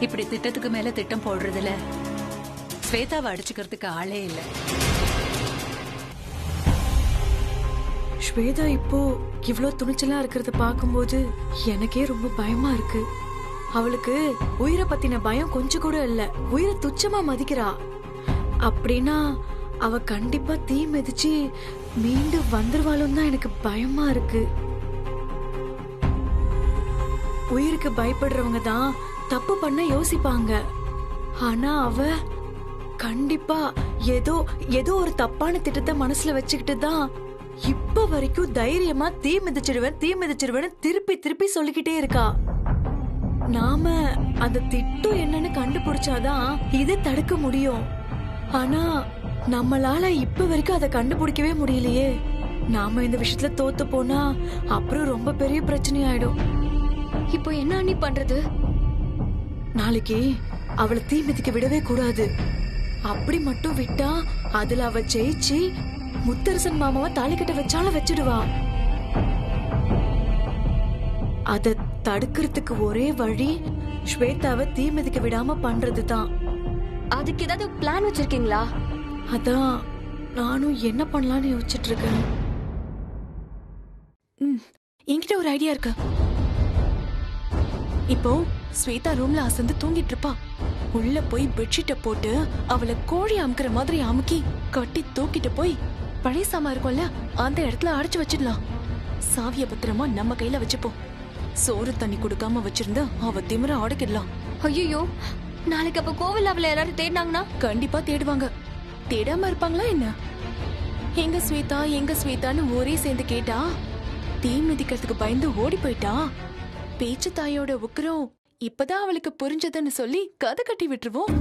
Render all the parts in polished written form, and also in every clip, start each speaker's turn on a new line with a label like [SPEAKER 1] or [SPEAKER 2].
[SPEAKER 1] இப்படி திட்டத்துக்கு மேல திட்டம் போடுறதுல ஸ்வேதாவை அடிச்சுக்கிறதுக்கு ஆளே இல்ல.
[SPEAKER 2] ஸ்வேதா இப்போ இவ்ளோ துணிச்சலா இருக்கிறத பாக்கும்போது எனக்கே ரொம்ப பயமா இருக்கு. அவளுக்கு உயிரை பத்தின பயம் கொஞ்சம் கூட இல்ல, உயிரை துச்சமா மதிக்கிறா. அப்படின்னா அவ கண்டிப்பா தீ மிதிச்சு மீண்டும் வந்துருவாளும் தான் எனக்கு பயமா இருக்கு. உயிருக்கு பயப்படுறவங்க தான் தப்பு பண்ண யோசிப்பாங்க. ஆனா அவ கண்டிப்பா ஏதோ ஏதோ ஒரு தப்பான திட்டத்தை மனசுல வச்சுக்கிட்டு தான் இப்ப வரைக்கும் தைரியமா தீ மிதிச்சிருவேன் திருப்பி திருப்பி சொல்லிக்கிட்டே இருக்கா. நாம அந்த திட்டம் என்னன்னு கண்டுபிடிச்சாதான் இதை தடுக்க முடியும். ஆனா நம்மளால இப்ப வரைக்கும் அதை கண்டுபிடிக்கவே முடியலையே. நாம இந்த விஷயத்துல தோத்து போனா அப்புறம் ரொம்ப பெரிய பிரச்சனை ஆயிடும்.
[SPEAKER 3] இப்போ என்ன நீ பண்றது?
[SPEAKER 2] நாளைக்கு அவளை தீ மிதிக்க விடவே கூடாது. அப்படி மட்டும் விட்டா அதுல அவ ஜெயிச்சு முத்தரசன் மாமாவை தாலி கட்ட வச்சாலும் வச்சிடுவா. அத தடுக்கிறதுக்கு ஒரே வழி ஸ்வேதாவை தீ மிதிக்க விடாம பண்றதுதான்.
[SPEAKER 3] அதுக்கு ஏதாவது பிளான் வச்சிருக்கீங்களா?
[SPEAKER 2] அதான் நானும் என்ன பண்ணலாம்னு யோசிச்சுட்டு இருக்கேன்.
[SPEAKER 4] என்கிட்ட ஒரு ஐடியா இருக்கு. இப்போ ஸ்வேதா ரூம்ல அசந்து தூங்கிட்டு இருப்பா. உள்ள போய் பெட்ஷீட்டை போட்டு அவளை கோழி அமுக்கிற மாதிரி அமுக்கி கட்டி தூக்கிட்டு போய் பழைய சாமா இருக்கும்ல அந்த இடத்துல அடைச்சு வச்சிடலாம். சாவிய பத்திரமா நம்ம கையில வச்சுப்போம். சோறு தண்ணி கொடுக்காம வச்சிருந்தா அவ திமிர அடக்கிடலாம்.
[SPEAKER 3] ஐயோ, நாளைக்கு அப்ப கோவில் அவளை எல்லாரும் தேடினாங்கன்னா?
[SPEAKER 4] கண்டிப்பா தேடுவாங்க. தேடாம இருப்பாங்களா என்ன? எங்க ஸ்வேதான்னு ஒரே சேர்ந்து கேட்டா தீ மிதிக்கிறதுக்கு பயந்து ஓடி போயிட்டா. பேச்சு தாயோட உக்கிரம் இப்பதான் அவளுக்கு புரிஞ்சதுன்னு சொல்லி கதை கட்டி விட்டுருவோம்.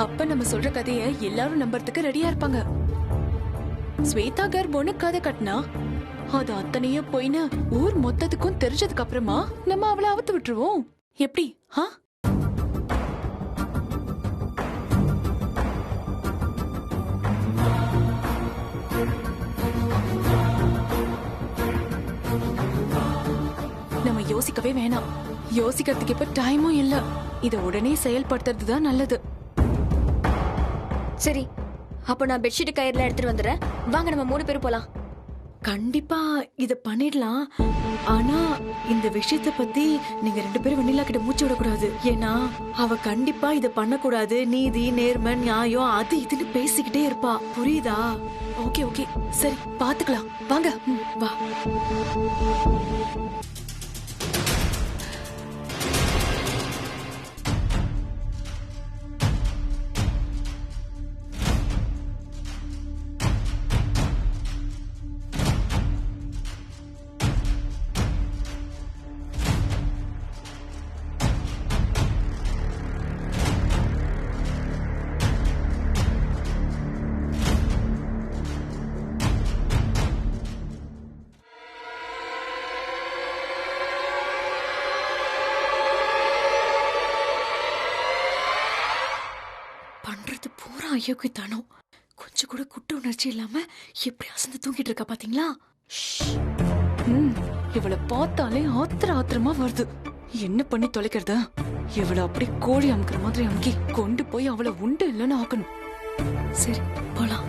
[SPEAKER 4] அப்ப நம்ம சொல்ற கதைய எல்லாரும் நம்புறதுக்கு ரெடியா இருப்பாங்க. ஸ்வேதா கர்ப்பம்னு கதை கட்டினா அது அத்தனையும் போயின்னு ஊர் மொத்தத்துக்கும் தெரிஞ்சதுக்கு அப்புறமா நம்ம அவளை அவுத்து விட்டுருவோம். எப்படி? நம்ம யோசிக்கவே வேணாம். யோசிக்கிறதுக்கு இப்ப டைமும் இல்ல. இத உடனே செயல்படுத்துறது தான் நல்லது.
[SPEAKER 3] சரி, அப்ப நான் பெட்ஷீட் கயிறுல எடுத்துட்டு வந்துடுறேன். வாங்க நம்ம 3 பேரும் போலாம்.
[SPEAKER 2] கண்டிப்பா இத பண்ணிடலாம். ஆனா இந்த விஷயத்த பத்தி நீங்க 2 பேரும் வெண்ணிலா கிட்ட மூச்சு விடக்கூடாது. ஏன்னா அவ கண்டிப்பா இத பண்ணக்கூடாது, நீதி நேர்மை நியாயம் அது இதுன்னு பேசிக்கிட்டே இருப்பா. புரியுதா?
[SPEAKER 4] ஓகே ஓகே, சரி பாத்துக்கலாம். வாங்க.
[SPEAKER 2] வா. பண்றது பூரா அயோக்கியத்தானோ. கொஞ்சம் கூட குட்ட உணர்ச்சி இல்லாம எப்படி அசந்து தூங்கிட்டு இருக்கா பாத்தீங்களா?
[SPEAKER 4] இவளை பார்த்தாலே ஆத்திரமா வருது. என்ன பண்ணி தொலைக்கிறத? இவளை அப்படி கோழி அமுக்கிற மாதிரி அமுக்கி கொண்டு போய் அவளை உண்டு இல்லைன்னு ஆக்கணும்.
[SPEAKER 2] சரி போலாம்.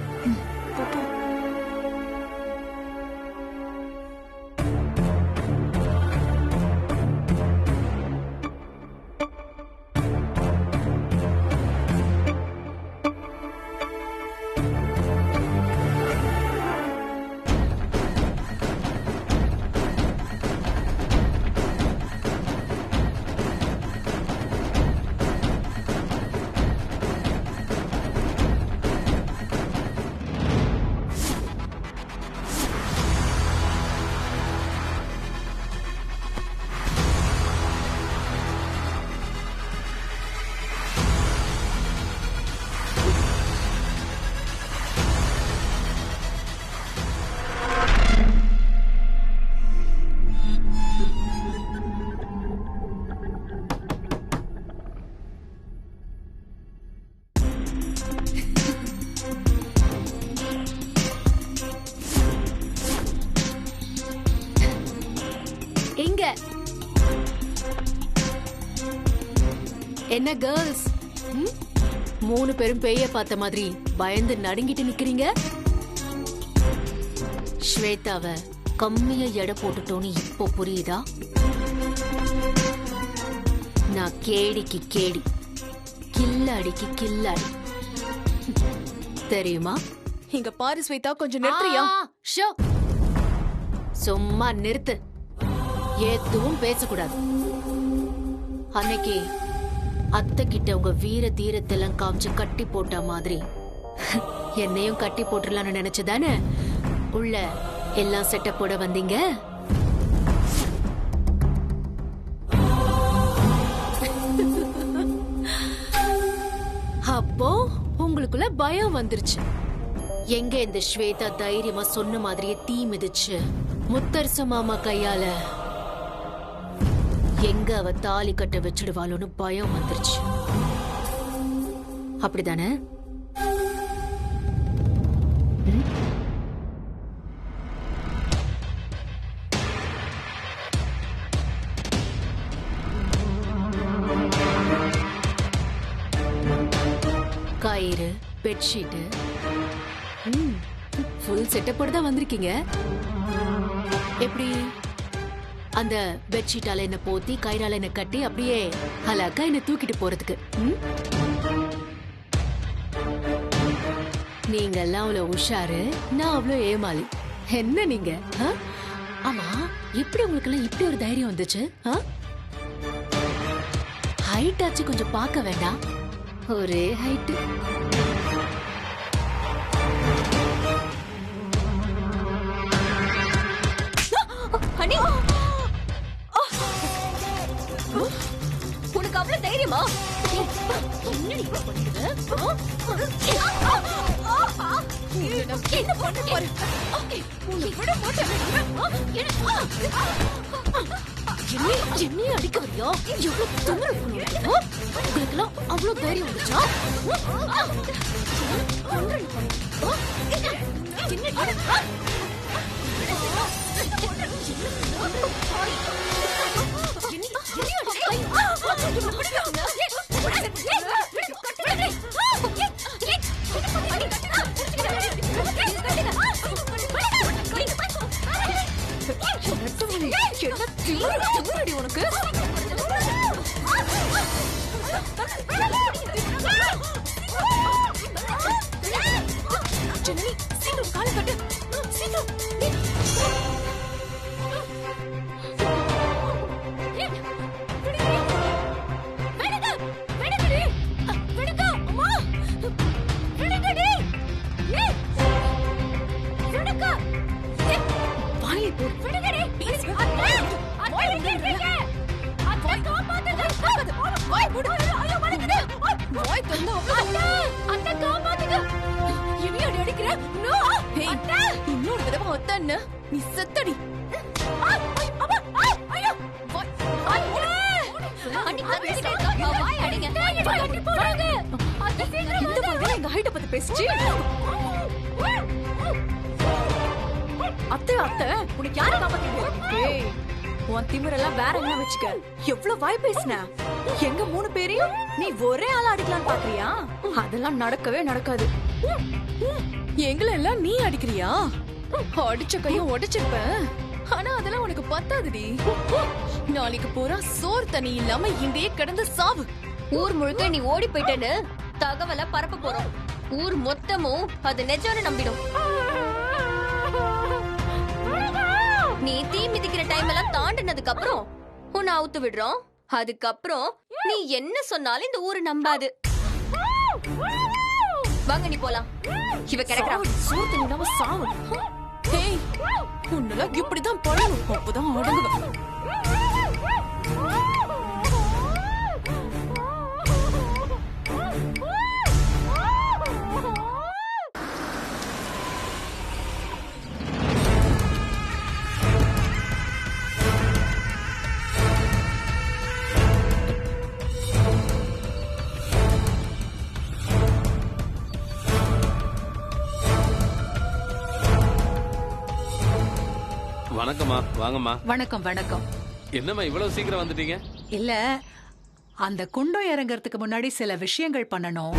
[SPEAKER 5] என்ன கேர்ள்ஸ், மூணு பேரும் பேய பார்த்த மாதிரி பயந்து நடுங்கிட்டு நிக்கிறீங்க? ஸ்வேதாவ கம்மியா எடை போட்டுட்டோன்னு இப்போ புரியுதா? நான் கேடிக்கு கேடி, கில்லாடிக்கு கில்லாடி, தெரியுமா?
[SPEAKER 4] இங்க பாரு ஸ்வேதா, கொஞ்சம் நிறுத்துறியா?
[SPEAKER 5] ஷோ, சும்மா நிறுத்து. எதுவும் பேசக்கூடாது. அன்னைக்கு அத்தை கிட்ட உங்க வீர தீரத்தெல்லாம் காமிச்சு கட்டி போட்ட மாதிரி என்னையும் கட்டி போட்டுடலான்னு நினைச்சுதானே உள்ள எல்லாம் செட்டப் போட வந்தீங்க? அப்போ உங்களுக்குள்ள பயம் வந்துருச்சு. எங்க இந்த ஸ்வேதா தைரியமா சொன்ன மாதிரியே தீ மிதிச்சு முத்தரச மாமா கையால எங்க அவ தாலி கட்ட வச்சிடுவாளோன்னு பயம் வந்துருச்சு. அப்படிதானே? கயிறு, பெட்ஷீட், ஃபுல் செட்டப்போட தான் வந்திருக்கீங்க. எப்படி அந்த பெட்ஷீட்டால என்ன போத்தி கயிறால என்ன கட்டி அப்படியே அழகா என்ன தூக்கிட்டு போறதுக்கு? நீங்க எல்லாம் அவ்வளவு உஷாரு, நான் அவ்வளவு ஏமாளி. என்ன நீங்க? ஆமா, எப்படி உங்களுக்கு எல்லாம் இப்படி ஒரு தைரியம் வந்துச்சு? ஹைட் ஆச்சு கொஞ்சம் பார்க்க வேண்டாம், ஒரே ஹைட்.
[SPEAKER 3] உனக்கு அவ்வளவு தைரியமா? என்ன பண்ண போற?
[SPEAKER 5] என்ன அடிக்க வரியா? எவ்வளவு திமிரு உங்களுக்கு எல்லாம் அவ்வளவு தைரியம் வந்துச்சா?
[SPEAKER 2] உனக்கு சீக்கிரம் காலை கட்டு, சீக்கிரம்.
[SPEAKER 4] இன்னொரு தடவை ஒத்தன்னு நீ செத்தடி.
[SPEAKER 2] எங்க ஹைட்ட பத்தி பேசிச்சு. அத்தை அத்தை, உனக்கு யாரை காப்பாத்தீங்க? உன் திமிரெல்லாம் வேற என்ன வச்சுக்க. எவ்வளவு வாய் பேசின. எங்க மூணு பேரையும் நீ ஒரே ஆளா அடிக்கலான்னு பாக்குறியா? அதெல்லாம் நடக்கவே நடக்காது.
[SPEAKER 4] எங்களை எல்லாம் நீ அடிக்கிறியா? அடிச்ச கையும் உடைச்சிருப்பேன். ஆனா அதெல்லாம் உனக்கு பத்தாதுடி. நாளைக்கு பூரா சோறு தண்ணி இல்லாம இங்கேயே கிடந்து சாவு.
[SPEAKER 3] ஊர் முழுக்க நீ ஓடி போயிட்டேன்னு தகவலை பரப்ப போறோம். ஊர் மொத்தமும் அது நிஜம்னு நம்பிடும். நீ தீ மிதிக்கிற டைம் எல்லாம் தாண்டினதுக்கு அப்புறம் உன்னை அவுத்து விடுறோம். அதுக்கப்புறம் நீ என்ன சொன்னாலும் இந்த ஊரு நம்பாது. வாங்க நீ போலாம். இவ கிடக்குறா.
[SPEAKER 2] சோறு தண்ணி இல்லாம சாவு.
[SPEAKER 4] ஏய், உன்னெல்லாம் இப்படிதான் பழகும். அப்பதான் அடங்குவேன்.
[SPEAKER 6] வணக்கம்மா, வாங்கம்மா.
[SPEAKER 1] வணக்கம் வணக்கம்.
[SPEAKER 6] என்னம்மா இவ்வளவு சீக்கிரம் வந்துட்டீங்க?
[SPEAKER 1] இல்ல, அந்த குண்டம் இறங்கறதுக்கு முன்னாடி சில விஷயங்கள் பண்ணணும்.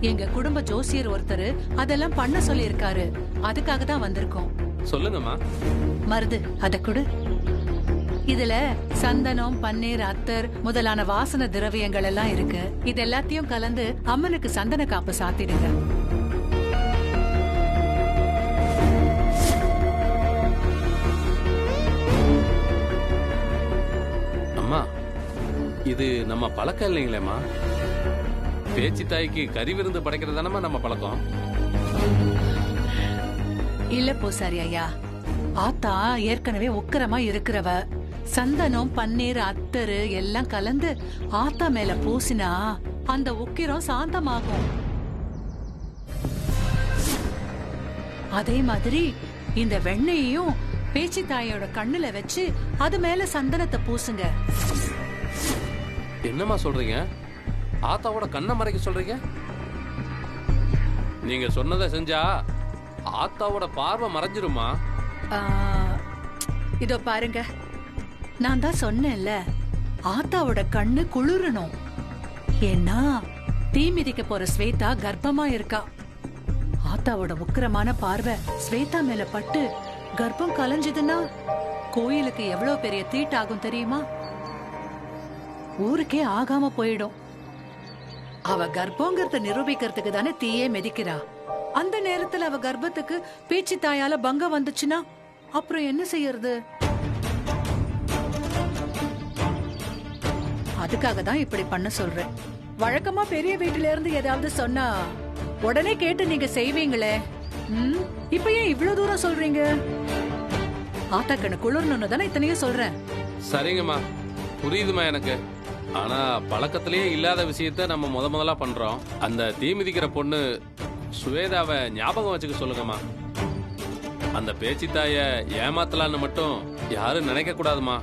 [SPEAKER 1] எங்க குடும்ப ஜோசியர் ஒருத்தர் அதெல்லாம் பண்ண சொல்லியிருக்காரு. அதுக்காக தான் வந்திருக்கோம்.
[SPEAKER 6] சொல்லுங்கம்மா.
[SPEAKER 1] மருது அத கொடு. இதுல சந்தனம், பன்னீர், அத்தர் முதலான வாசன திரவியங்கள் எல்லாம் இருக்கு. இது எல்லாத்தையும் கலந்து அம்மனுக்கு சந்தன காப்பு சாத்திடுங்க.
[SPEAKER 6] அம்மா, இது நம்ம பழக்கம் இல்லைங்களேம்மா. பேச்சு தாய்க்கு கறி விருந்து படைக்கிறது தானம்மா நம்ம பழக்கம்.
[SPEAKER 1] இல்ல பூசாரி ஐயா, ஆத்தா ஏற்கனவே உக்கிரமா இருக்கிறவ. சந்தனம், பன்னீர், அத்தரு எல்லாம் கலந்து ஆத்தா மேல பூசினா அந்த உக்கிரம் சாந்தமாகும். அதே மாதிரி இந்த வெண்ணெயையும் பேச்சு தாயோட கண்ணுல வச்சு அது மேல சந்தனத்தை பூசுங்க.
[SPEAKER 6] என்னம்மா சொல்றீங்க? ஆத்தாவோட கண்ணை மறைக்க சொல்றீங்க? நீங்க சொன்னதை செஞ்சா ஆத்தாவோட பார்வை மறைஞ்சிருமா?
[SPEAKER 1] ஆ, இதோ பாருங்க, நான் தான் சொன்னேன்ல, ஆத்தாவோட கண்ணு குளிரணும். ஏன்னா தீ மிதிக்க போற ஸ்வேதா கர்ப்பமா இருக்கா. ஆத்தாவோட உக்கிரமான பார்வை ஸ்வேதா மேல பட்டு கர்ப்பம் கலைஞ்சதுன்னா கோயிலுக்கு எவ்வளவு பெரிய தீட்டாகும் தெரியுமா? ஊருக்கே ஆகாம போயிடும். அவ கர்ப்பங்கிறத நிரூபிக்கிறதுக்கு தானே தீயே மிதிக்கிறா. அந்த நேரத்துல அவ கர்ப்பத்துக்கு பேச்சு தாயால பங்கம் வந்துச்சுன்னா அப்புறம் என்ன செய்யறது? அதுக்காக தான் இப்படி பண்ண சொல்றேன். வழக்கமா பெரிய வீட்டுல இருந்து ஏதாவது சொன்னா உடனே கேட்டு நீங்க செய்வீங்களே. இப்ப ஏன் இவ்வளவு தூரம் சொல்றீங்க? ஆத்தா கண்ணு குளிரணும்னு தானே இத்தனையும் சொல்றேன்.
[SPEAKER 6] சரிங்கம்மா, புரியுதுமா எனக்கு. ஆனா பழக்கத்திலேயே இல்லாத விஷயத்த நம்ம முதலா பண்றோம். அந்த தீ மிதிக்கிற பொண்ணு சுவேதாவை ஞாபகம் வச்சுக்க சொல்லுங்கம்மா. அந்த பேச்சு தாய ஏமாத்தலான்னு மட்டும் யாரும் நினைக்க கூடாதுமா.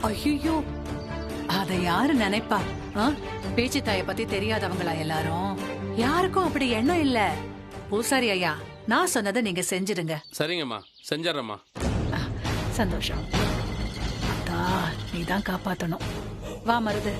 [SPEAKER 1] ஐயோ, அத யாரு நினைப்பா? பேச்சு தாய பத்தி தெரியாதவங்களா எல்லாரும்? யாருக்கும் அப்படி எண்ணம் இல்ல. பூசாரி ஐயா, நான் சொன்னதை நீங்க செஞ்சிடுங்க.
[SPEAKER 6] சரிங்கம்மா, செஞ்சிடறேம்மா.
[SPEAKER 1] சந்தோஷம். அத்தா, நீதான் காப்பாத்தணும். வா மருது.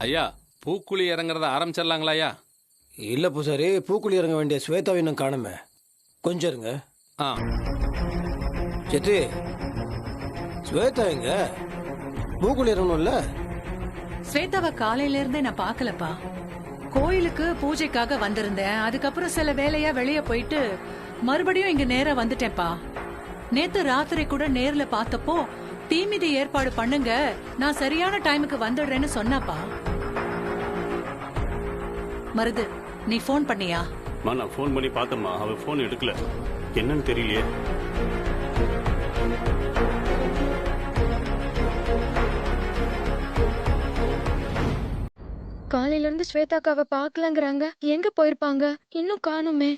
[SPEAKER 6] ஐயா, பூக்குழி இறங்குறத ஆரம்பிச்சிடலாங்களா ஐயா?
[SPEAKER 7] இல்ல பூசாரி, பூக்குழி இறங்க வேண்டிய ஸ்வேதாவை இன்னும் காணுமே. கொஞ்சம் இருங்க. சித்தி, ஸ்வேதா எங்க? பூக்குழி இறங்கணும்ல?
[SPEAKER 1] ஸ்வேதாவை காலையில இருந்தே நான் பாக்கலப்பா. கோயிலுக்கு பூஜைக்காக வந்திருந்தேன். அதுக்கப்புறம் சில வேலையா வெளியே போயிட்டு மறுபடியும் இங்க நேரா வந்துட்டேன்ப்பா. நேத்து ராத்திரி கூட நேர்ல பார்த்தப்போ தீமிதி ஏற்பாடு பண்ணுங்க, நான் சரியான டைமுக்கு வந்துடுறேன்னு சொன்னாப்பா. மருது, நீ போன் பண்ணியா?
[SPEAKER 8] நான் போன் பண்ணி பார்த்தம்மா, அவ போன் எடுக்கல. என்னன்னு தெரியலையே.
[SPEAKER 9] காலையில இருந்து ஸ்வேதாக்காவை பாக்கலங்கிறாங்க. எங்க போயிருப்பாங்க? இன்னும் காணுமே.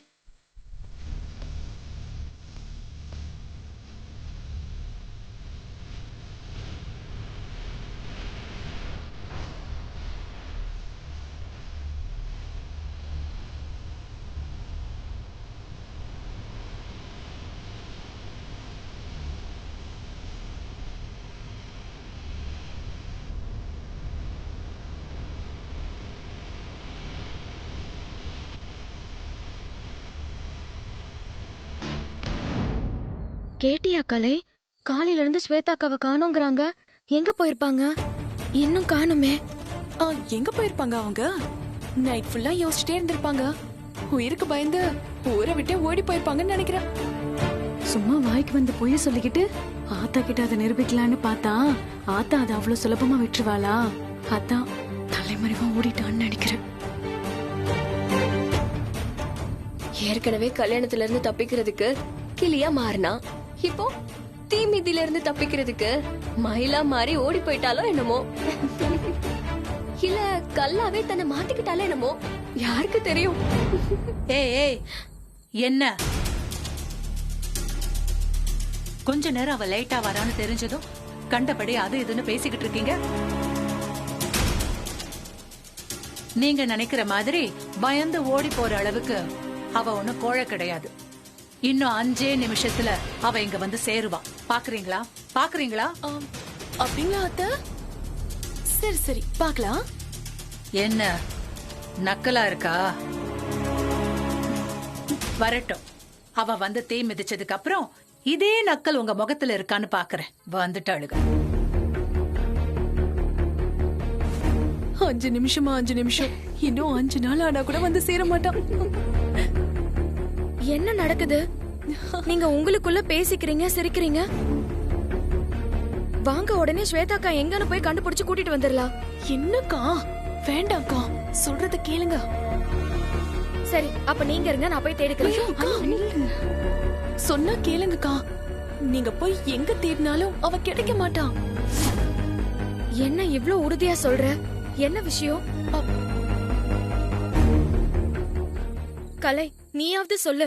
[SPEAKER 9] கேட்டியா கலை? காலையில இருந்து ஸ்வேதாக்காவை காணோங்கிறாங்க. எங்க போயிருப்பாங்க?
[SPEAKER 2] இன்னும் காணுமே.
[SPEAKER 4] எங்க போயிருப்பாங்க அவங்க? நைட் ஃபுல்லா யோசிச்சுட்டே இருந்திருப்பாங்க. உயிருக்கு பயந்து ஊரை விட்டே ஓடி போயிருப்பாங்கன்னு நினைக்கிறேன்.
[SPEAKER 2] சும்மா வாய்க்கு வந்து பொய்ய சொல்லிக்கிட்டு ஆத்தா கிட்ட அதை நிரூபிக்கலான்னு பார்த்தா ஆத்தா அதை அவ்வளவு சுலபமா விட்டுருவாளா? அதான் தலைமறைவா ஓடிட்டான்னு நினைக்கிறேன்.
[SPEAKER 3] ஏற்கனவே கல்யாணத்துல இருந்து தப்பிக்கிறதுக்கு கிளியா மாறினா, இப்போ தீமிதியில இருந்து தப்பிக்கிறதுக்கு மயிலா மாறி ஓடி போயிட்டாலோ என்னமோ, இல்ல கல்லாவே தன்னை மாத்திக்கிட்டாலோ என்னமோ, யாருக்கு தெரியும்?
[SPEAKER 1] ஏய் என்ன கொஞ்ச நேரம் அவ லேட்டா வரான்னு தெரிஞ்சதும் கண்டபடி அது இதுன்னு பேசிக்கிட்டு இருக்கீங்க. நீங்க நினைக்கிற மாதிரி பயந்து ஓடி போற அளவுக்கு அவ ஒண்ணு கோழ கிடையாது. இன்னும் 5 நிமிஷத்துல அவ இங்க வந்து சேருவா. பாக்குறீங்களா?
[SPEAKER 4] அப்படிங்களா அத்தை? சரி சரி பாக்கலாம்.
[SPEAKER 1] என்ன நக்கலா இருக்கா? வரட்டும். அவ வந்து தீ மிதிச்சதுக்கு அப்புறம் இதே நக்கல் உங்க முகத்துல இருக்கான்னு பாக்குறேன். வந்துட்டாளுங்க.
[SPEAKER 4] 5 நிமிஷமா 5 நிமிஷம், இன்னும் 5 நாள் ஆனா கூட வந்து சேர மாட்டான்.
[SPEAKER 2] என்ன நடக்குது? நீங்க உங்களுக்குள்ள பேசிக்கிறீங்க, சிரிக்கிறீங்க. வாங்க உடனே ஸ்வேதாக்கா எங்கன்னு போய் கண்டுபிடிச்சு கூட்டிட்டு வந்துடலாம்.
[SPEAKER 4] என்னக்கா? வேண்டாம்க்கா, சொல்றத கேளுங்க.
[SPEAKER 2] சரி, அப்ப நீங்க இருங்க, நான் போய் தேடிக்கிறேன்.
[SPEAKER 4] சொன்னா கேளுங்கக்கா. நீங்க போய் எங்க தேடினாலும் அவ கிடைக்க மாட்டான்.
[SPEAKER 2] என்ன இவ்ளோ உறுதியா சொல்ற? என்ன விஷயம்? கலை, நீயாவது சொல்லு.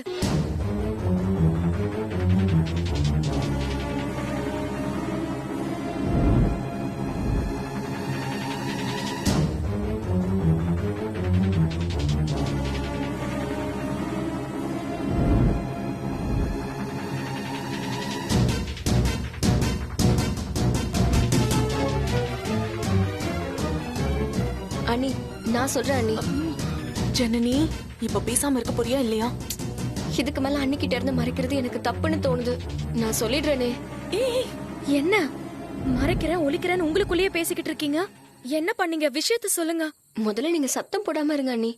[SPEAKER 3] அண்ணி, நான் சொல்றேன் அண்ணி.
[SPEAKER 4] ஜனனி, இப்ப பேசாம இருக்க போறியா இல்லையா?
[SPEAKER 3] இதுக்கு மேல அண்ணி கிட்ட இருந்து மறைக்கிறது எனக்கு தப்புன்னு தோணுது. நான் சொல்லிடுறேனே.
[SPEAKER 2] ஏய், என்ன மறைக்கிறேன் ஒளிக்கிறேன்னு உங்களுக்குள்ளேயே பேசிக்கிட்டு இருக்கீங்க? என்ன பண்ணீங்க? விஷயத்த சொல்லுங்க.
[SPEAKER 3] முதல்ல நீங்க சத்தம் போடாம இருங்க அண்ணி.